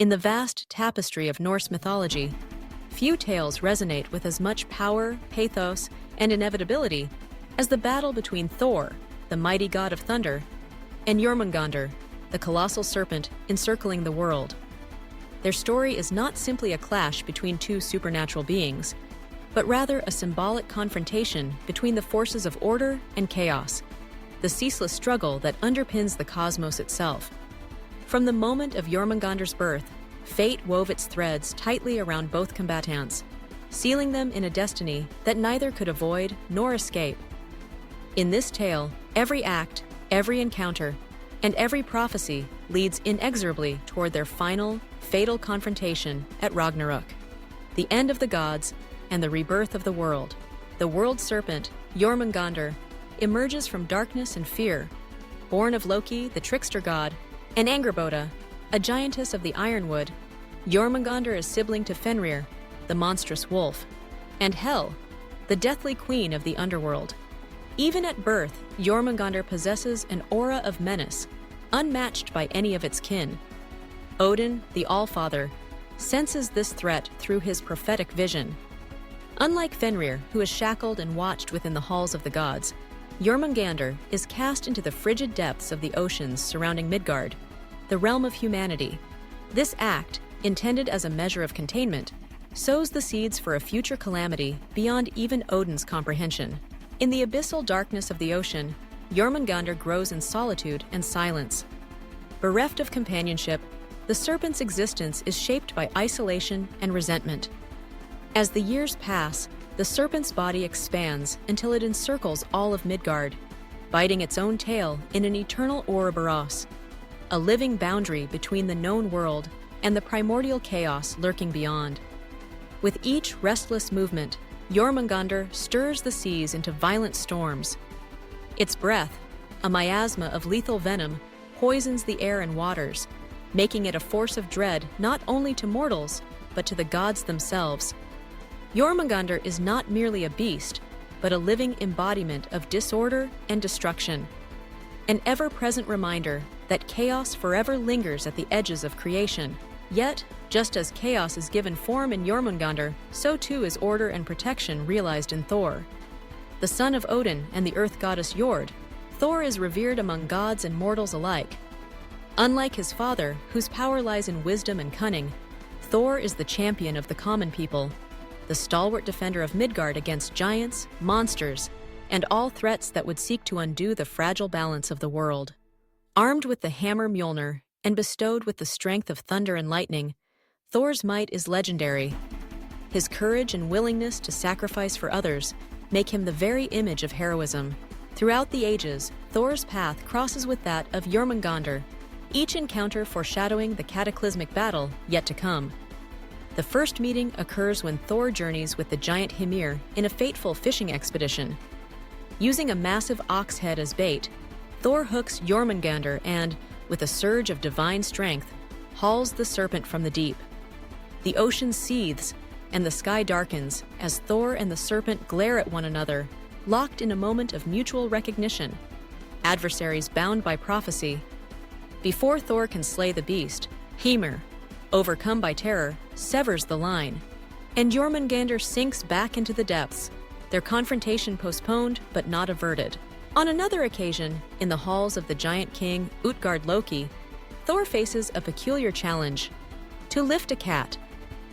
In the vast tapestry of Norse mythology, few tales resonate with as much power, pathos, and inevitability as the battle between Thor, the mighty god of thunder, and Jörmungandr, the colossal serpent encircling the world. Their story is not simply a clash between two supernatural beings, but rather a symbolic confrontation between the forces of order and chaos, the ceaseless struggle that underpins the cosmos itself. From the moment of Jörmungandr's birth, fate wove its threads tightly around both combatants, sealing them in a destiny that neither could avoid nor escape. In this tale, every act, every encounter, and every prophecy leads inexorably toward their final, fatal confrontation at Ragnarök, the end of the gods and the rebirth of the world. The world serpent, Jörmungandr, emerges from darkness and fear. Born of Loki, the trickster god, and Angrboda, a giantess of the ironwood, Jörmungandr is sibling to Fenrir, the monstrous wolf, and Hel, the deathly queen of the underworld. Even at birth, Jörmungandr possesses an aura of menace, unmatched by any of its kin. Odin, the Allfather, senses this threat through his prophetic vision. Unlike Fenrir, who is shackled and watched within the halls of the gods, Jörmungandr is cast into the frigid depths of the oceans surrounding Midgard, the realm of humanity. This act, intended as a measure of containment, sows the seeds for a future calamity beyond even Odin's comprehension. In the abyssal darkness of the ocean, Jörmungandr grows in solitude and silence. Bereft of companionship, the serpent's existence is shaped by isolation and resentment. As the years pass, the serpent's body expands until it encircles all of Midgard, biting its own tail in an eternal Ouroboros, a living boundary between the known world and the primordial chaos lurking beyond. With each restless movement, Jörmungandr stirs the seas into violent storms. Its breath, a miasma of lethal venom, poisons the air and waters, making it a force of dread not only to mortals, but to the gods themselves. Jörmungandr is not merely a beast, but a living embodiment of disorder and destruction, an ever-present reminder that chaos forever lingers at the edges of creation. Yet, just as chaos is given form in Jörmungandr, so too is order and protection realized in Thor. The son of Odin and the earth goddess Jord, Thor is revered among gods and mortals alike. Unlike his father, whose power lies in wisdom and cunning, Thor is the champion of the common people, the stalwart defender of Midgard against giants, monsters, and all threats that would seek to undo the fragile balance of the world. Armed with the hammer Mjölnir and bestowed with the strength of thunder and lightning, Thor's might is legendary. His courage and willingness to sacrifice for others make him the very image of heroism. Throughout the ages, Thor's path crosses with that of Jörmungandr, each encounter foreshadowing the cataclysmic battle yet to come. The first meeting occurs when Thor journeys with the giant Hymir in a fateful fishing expedition. Using a massive ox head as bait, Thor hooks Jörmungandr and, with a surge of divine strength, hauls the serpent from the deep. The ocean seethes, and the sky darkens as Thor and the serpent glare at one another, locked in a moment of mutual recognition, adversaries bound by prophecy. Before Thor can slay the beast, Hymir, overcome by terror, severs the line, and Jörmungandr sinks back into the depths, their confrontation postponed but not averted. On another occasion, in the halls of the giant king Utgard Loki, Thor faces a peculiar challenge: to lift a cat.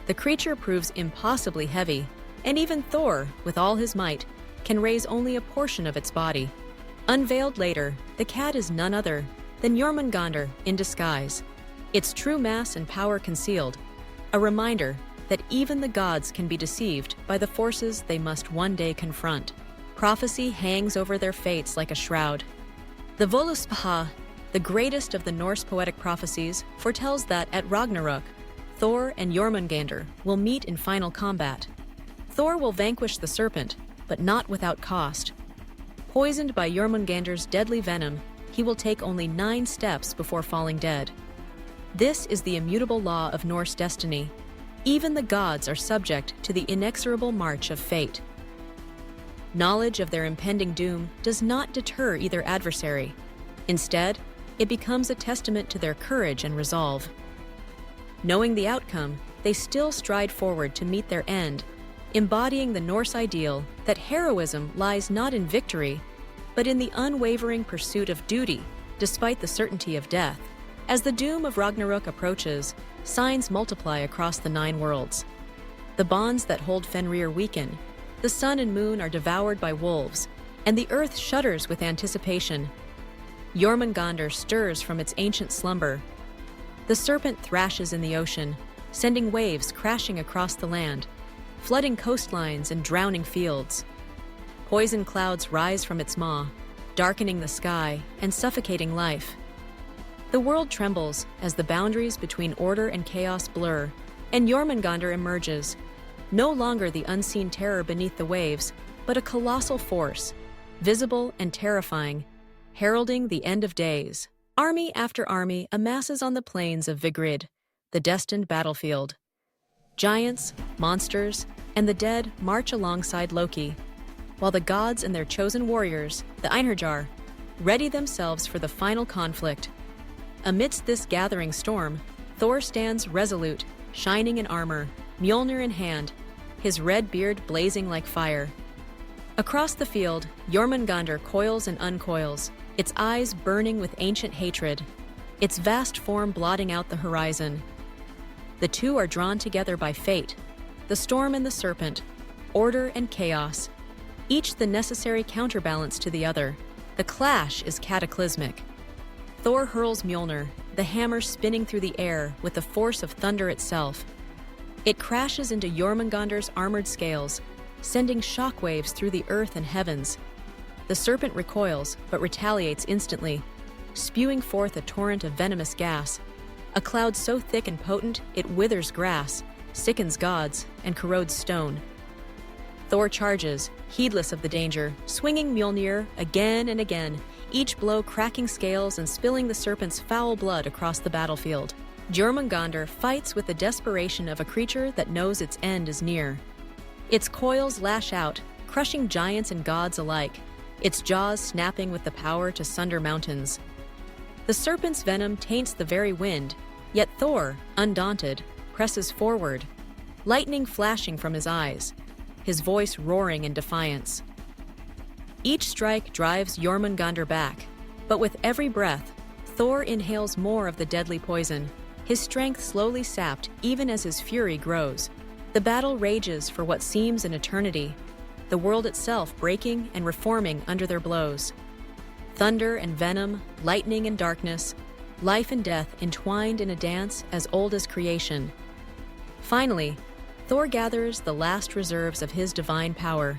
The creature proves impossibly heavy, and even Thor, with all his might, can raise only a portion of its body. Unveiled later, the cat is none other than Jörmungandr in disguise, its true mass and power concealed, a reminder that even the gods can be deceived by the forces they must one day confront. Prophecy hangs over their fates like a shroud. The Völuspá, the greatest of the Norse poetic prophecies, foretells that at Ragnarök, Thor and Jörmungandr will meet in final combat. Thor will vanquish the serpent, but not without cost. Poisoned by Jörmungandr's deadly venom, he will take only 9 steps before falling dead. This is the immutable law of Norse destiny. Even the gods are subject to the inexorable march of fate. Knowledge of their impending doom does not deter either adversary. Instead, it becomes a testament to their courage and resolve. Knowing the outcome, they still stride forward to meet their end, embodying the Norse ideal that heroism lies not in victory, but in the unwavering pursuit of duty, despite the certainty of death. As the doom of Ragnarök approaches, signs multiply across the 9 worlds. The bonds that hold Fenrir weaken, the sun and moon are devoured by wolves, and the earth shudders with anticipation. Jörmungandr stirs from its ancient slumber. The serpent thrashes in the ocean, sending waves crashing across the land, flooding coastlines and drowning fields. Poison clouds rise from its maw, darkening the sky and suffocating life. The world trembles as the boundaries between order and chaos blur, and Jörmungandr emerges, no longer the unseen terror beneath the waves, but a colossal force, visible and terrifying, heralding the end of days. Army after army amasses on the plains of Vigrid, the destined battlefield. Giants, monsters, and the dead march alongside Loki, while the gods and their chosen warriors, the Einherjar, ready themselves for the final conflict. Amidst this gathering storm, Thor stands resolute, shining in armor, Mjölnir in hand, his red beard blazing like fire. Across the field, Jörmungandr coils and uncoils, its eyes burning with ancient hatred, its vast form blotting out the horizon. The two are drawn together by fate, the storm and the serpent, order and chaos, each the necessary counterbalance to the other. The clash is cataclysmic. Thor hurls Mjölnir, the hammer spinning through the air with the force of thunder itself. It crashes into Jörmungandr's armored scales, sending shockwaves through the earth and heavens. The serpent recoils, but retaliates instantly, spewing forth a torrent of venomous gas, a cloud so thick and potent it withers grass, sickens gods, and corrodes stone. Thor charges, heedless of the danger, swinging Mjölnir again and again, each blow cracking scales and spilling the serpent's foul blood across the battlefield. Jörmungandr fights with the desperation of a creature that knows its end is near. Its coils lash out, crushing giants and gods alike, its jaws snapping with the power to sunder mountains. The serpent's venom taints the very wind, yet Thor, undaunted, presses forward, lightning flashing from his eyes, his voice roaring in defiance. Each strike drives Jörmungandr back, but with every breath, Thor inhales more of the deadly poison, his strength slowly sapped even as his fury grows. The battle rages for what seems an eternity, the world itself breaking and reforming under their blows. Thunder and venom, lightning and darkness, life and death entwined in a dance as old as creation. Finally, Thor gathers the last reserves of his divine power.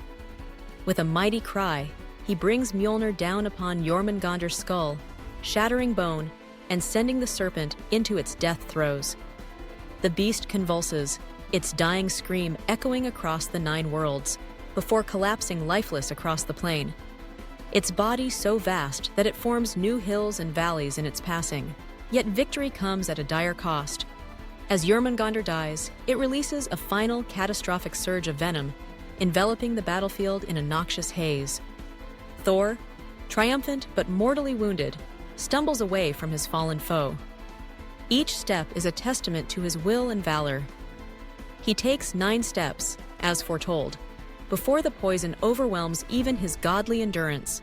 With a mighty cry, he brings Mjölnir down upon Jörmungandr's skull, shattering bone and sending the serpent into its death throes. The beast convulses, its dying scream echoing across the 9 worlds, before collapsing lifeless across the plain. Its body so vast that it forms new hills and valleys in its passing. Yet victory comes at a dire cost. As Jörmungandr dies, it releases a final catastrophic surge of venom, enveloping the battlefield in a noxious haze. Thor, triumphant but mortally wounded, stumbles away from his fallen foe. Each step is a testament to his will and valor. He takes 9 steps, as foretold, before the poison overwhelms even his godly endurance.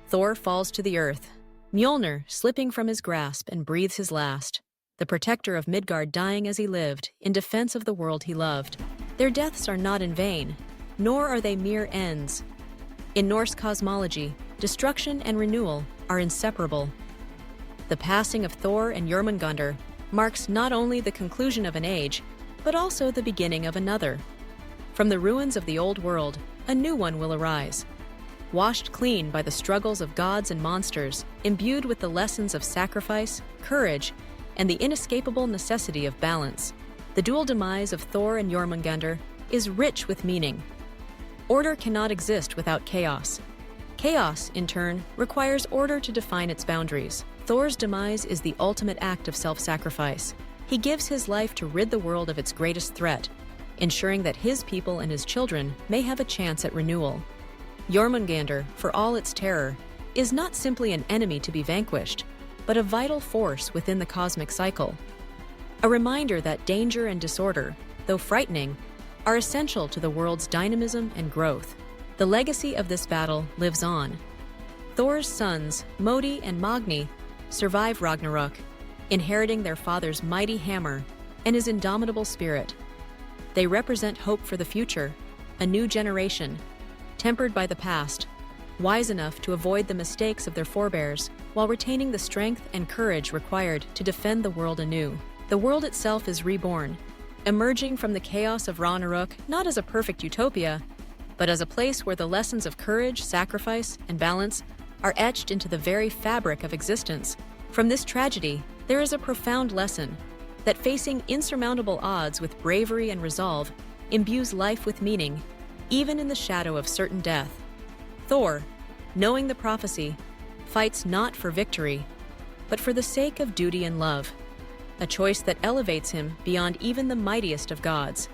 Thor falls to the earth, Mjölnir slipping from his grasp and breathes his last, the protector of Midgard dying as he lived, in defense of the world he loved. Their deaths are not in vain, nor are they mere ends. In Norse cosmology, destruction and renewal are inseparable. The passing of Thor and Jörmungandr marks not only the conclusion of an age, but also the beginning of another. From the ruins of the old world, a new one will arise. Washed clean by the struggles of gods and monsters, imbued with the lessons of sacrifice, courage, and the inescapable necessity of balance. The dual demise of Thor and Jörmungandr is rich with meaning. Order cannot exist without chaos. Chaos, in turn, requires order to define its boundaries. Thor's demise is the ultimate act of self-sacrifice. He gives his life to rid the world of its greatest threat, ensuring that his people and his children may have a chance at renewal. Jörmungandr, for all its terror, is not simply an enemy to be vanquished, but a vital force within the cosmic cycle. a reminder that danger and disorder, though frightening, are essential to the world's dynamism and growth. The legacy of this battle lives on. Thor's sons, Modi and Magni, survive Ragnarök, inheriting their father's mighty hammer and his indomitable spirit. They represent hope for the future, a new generation, tempered by the past, wise enough to avoid the mistakes of their forebears while retaining the strength and courage required to defend the world anew. The world itself is reborn, emerging from the chaos of Ragnarök not as a perfect utopia, but as a place where the lessons of courage, sacrifice, and balance are etched into the very fabric of existence. From this tragedy, there is a profound lesson that facing insurmountable odds with bravery and resolve imbues life with meaning, even in the shadow of certain death. Thor, knowing the prophecy, fights not for victory, but for the sake of duty and love, a choice that elevates him beyond even the mightiest of gods.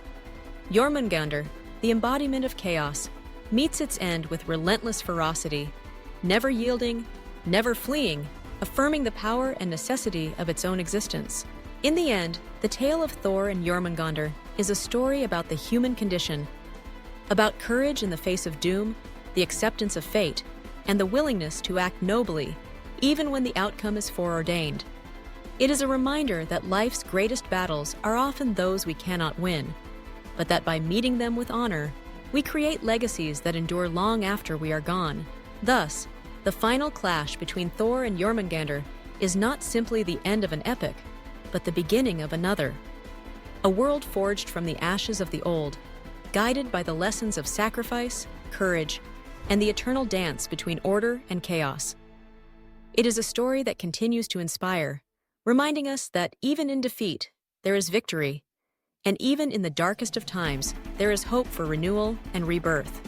Jörmungandr, the embodiment of chaos, meets its end with relentless ferocity, never yielding, never fleeing, affirming the power and necessity of its own existence. In the end, the tale of Thor and Jörmungandr is a story about the human condition, about courage in the face of doom, the acceptance of fate, and the willingness to act nobly, even when the outcome is foreordained. It is a reminder that life's greatest battles are often those we cannot win, but that by meeting them with honor, we create legacies that endure long after we are gone. Thus, the final clash between Thor and Jörmungandr is not simply the end of an epic, but the beginning of another. A world forged from the ashes of the old, guided by the lessons of sacrifice, courage, and the eternal dance between order and chaos. It is a story that continues to inspire, reminding us that even in defeat, there is victory, and even in the darkest of times, there is hope for renewal and rebirth.